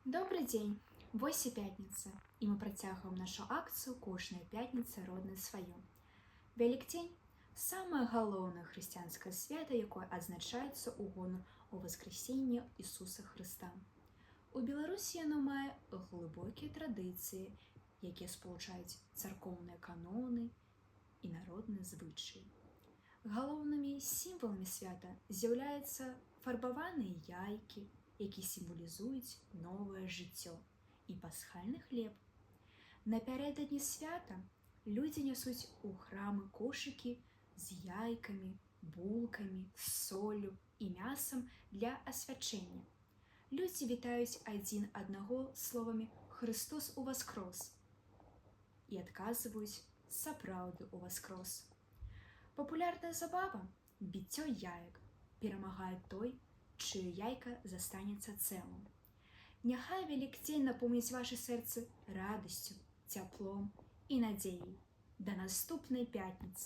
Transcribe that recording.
Добрый дзень! Вось і пятніца, і мы працягваем нашу акцыю «Кожная пятніца роднае сваё». Вялікдзень – самае галоўнае хрысціянскае свята, якое адзначаецца ў гону ў Воскресенне Ісуса Хрыста. У Беларусі яно мае глыбокія традыцыі, якія спалучаюць царкоўныя каноны і народныя звычаі. Галоўнымі сімваламі свята з'яўляюцца фарбаваныя яйкі, які сімвалізуюць новае жыццё, і пасхальны хлеб. Напярэдадні свята людзі нясуць у храмы кошыкі з яйкамі, булкамі, соллю і мясам для асвячэння. Людзі вітаюць адзін аднаго словамі «Христос уваскрос» і адказваюць «Сапраўды уваскрос». Папулярная забава – біццё яек. Перамагае той, чыё яйка застанецца цэлым. Няхай Вялікдзень напоўніць вашы сэрцы радасцю, цяплом і надзеяй. Да наступнай пятніцы!